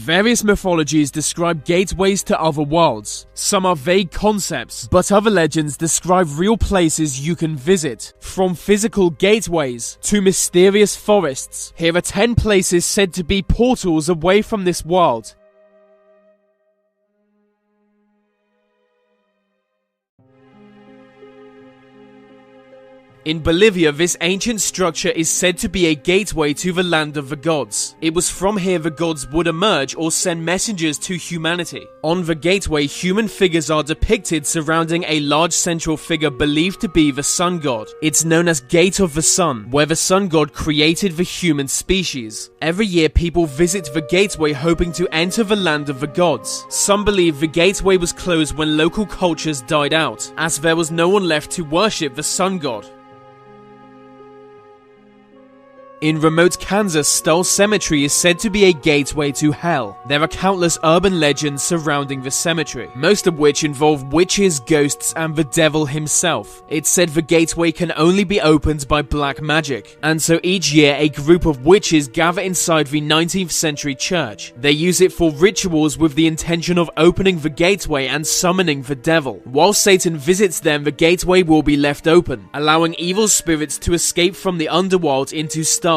Various mythologies describe gateways to other worlds. Some are vague concepts, but other legends describe real places you can visit. From physical gateways to mysterious forests, here are 10 places said to be portals away from this world. In Bolivia, this ancient structure is said to be a gateway to the land of the gods. It was from here the gods would emerge or send messengers to humanity. On the gateway, human figures are depicted surrounding a large central figure believed to be the sun god. It's known as Gate of the Sun, where the sun god created the human species. Every year, people visit the gateway hoping to enter the land of the gods. Some believe the gateway was closed when local cultures died out, as there was no one left to worship the sun god. In remote Kansas, Stull Cemetery is said to be a gateway to hell. There are countless urban legends surrounding the cemetery, most of which involve witches, ghosts, and the devil himself. It's said the gateway can only be opened by black magic, and so each year a group of witches gather inside the 19th century church. They use it for rituals with the intention of opening the gateway and summoning the devil. While Satan visits them, the gateway will be left open, allowing evil spirits to escape from the underworld into Stull.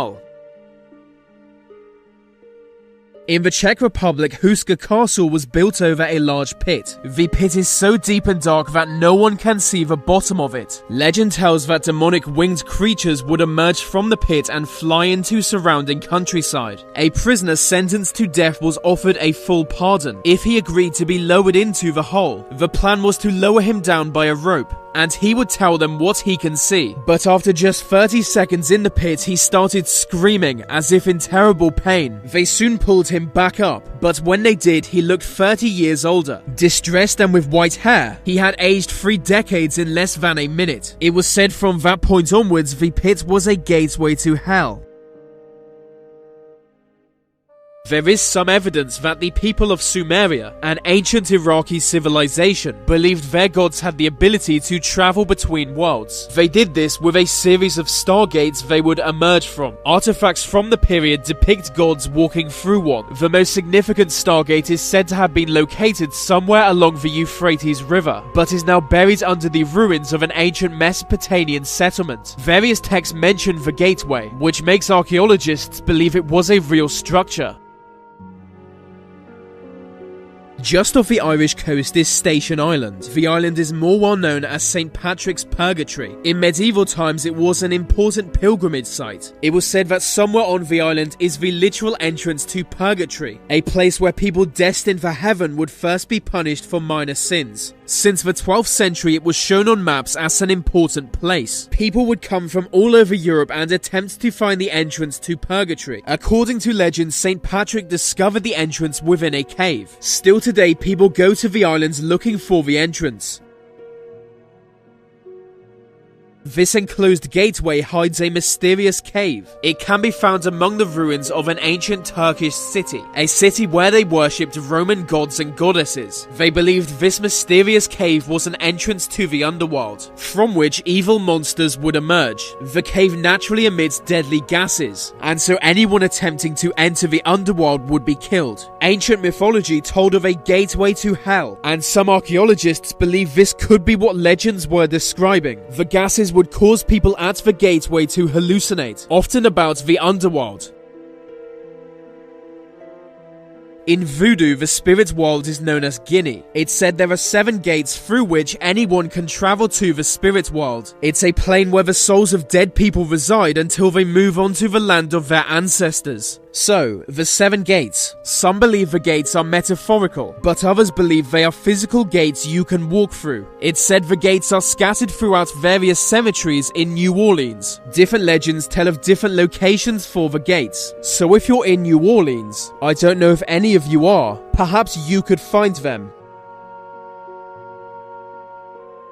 In the Czech Republic, Huska Castle was built over a large pit. The pit is so deep and dark that no one can see the bottom of it. Legend tells that demonic winged creatures would emerge from the pit and fly into surrounding countryside. A prisoner sentenced to death was offered a full pardon if he agreed to be lowered into the hole. The plan was to lower him down by a rope, and he would tell them what he can see. But after just 30 seconds in the pit, he started screaming as if in terrible pain. They soon pulled him back up, but when they did, he looked 30 years older. Distressed and with white hair, he had aged 3 decades in less than a minute. It was said from that point onwards, the pit was a gateway to hell. There is some evidence that the people of Sumeria, an ancient Iraqi civilization, believed their gods had the ability to travel between worlds. They did this with a series of stargates they would emerge from. Artifacts from the period depict gods walking through one. The most significant stargate is said to have been located somewhere along the Euphrates River, but is now buried under the ruins of an ancient Mesopotamian settlement. Various texts mention the gateway, which makes archaeologists believe it was a real structure. Just off the Irish coast is Station Island. The island is more well known as St. Patrick's Purgatory. In medieval times, it was an important pilgrimage site. It was said that somewhere on the island is the literal entrance to Purgatory, a place where people destined for heaven would first be punished for minor sins. Since the 12th century, it was shown on maps as an important place. People would come from all over Europe and attempt to find the entrance to Purgatory. According to legend, St. Patrick discovered the entrance within a cave. Still today, people go to the islands looking for the entrance. This enclosed gateway hides a mysterious cave. It can be found among the ruins of an ancient Turkish city, a city where they worshipped Roman gods and goddesses. They believed this mysterious cave was an entrance to the underworld, from which evil monsters would emerge. The cave naturally emits deadly gases, and so anyone attempting to enter the underworld would be killed. Ancient mythology told of a gateway to hell, and some archaeologists believe this could be what legends were describing. The gases would cause people at the gateway to hallucinate, often about the underworld. In voodoo, the spirit world is known as Guinea. It's said there are 7 gates through which anyone can travel to the spirit world. It's a plane where the souls of dead people reside until they move on to the land of their ancestors. So, the 7 gates. Some believe the gates are metaphorical, but others believe they are physical gates you can walk through. It's said the gates are scattered throughout various cemeteries in New Orleans. Different legends tell of different locations for the gates. So if you're in New Orleans, I don't know if any of you are, perhaps you could find them.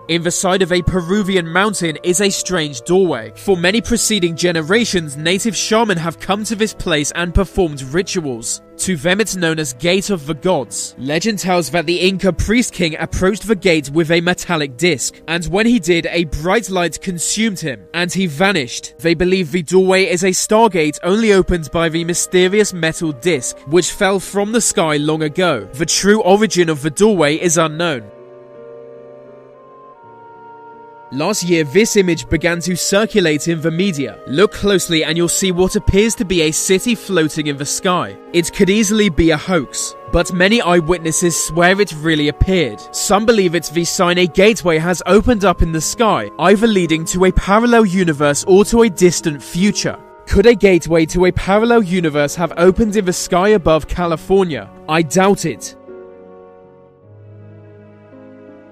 In the side of a Peruvian mountain is a strange doorway. For many preceding generations, native shaman have come to this place and performed rituals. To them it's known as Gate of the Gods. Legend tells that the Inca priest king approached the gate with a metallic disc, and when he did, a bright light consumed him, and he vanished. They believe the doorway is a stargate only opened by the mysterious metal disc, which fell from the sky long ago. The true origin of the doorway is unknown. Last year, this image began to circulate in the media. Look closely and you'll see what appears to be a city floating in the sky. It could easily be a hoax, but many eyewitnesses swear it really appeared. Some believe it's the sign a gateway has opened up in the sky, either leading to a parallel universe or to a distant future. Could a gateway to a parallel universe have opened in the sky above California? I doubt it.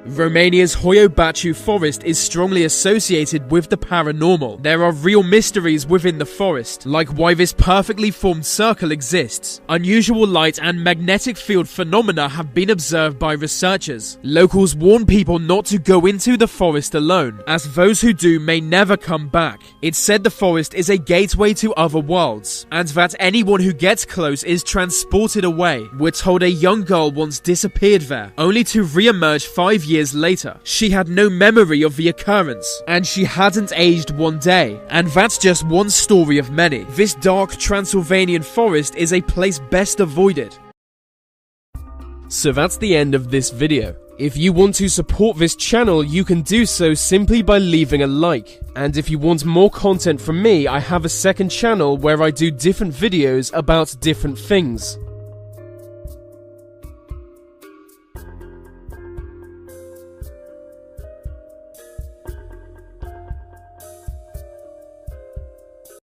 Romania's Hoia Baciu forest is strongly associated with the paranormal. There are real mysteries within the forest, like why this perfectly formed circle exists. Unusual light and magnetic field phenomena have been observed by researchers. Locals warn people not to go into the forest alone, as those who do may never come back. It's said the forest is a gateway to other worlds, and that anyone who gets close is transported away. We're told a young girl once disappeared there, only to re-emerge 5 years later. She had no memory of the occurrence, and she hadn't aged one day. And that's just one story of many. This dark Transylvanian forest is a place best avoided. So that's the end of this video. If you want to support this channel, you can do so simply by leaving a like. And if you want more content from me, I have a second channel where I do different videos about different things.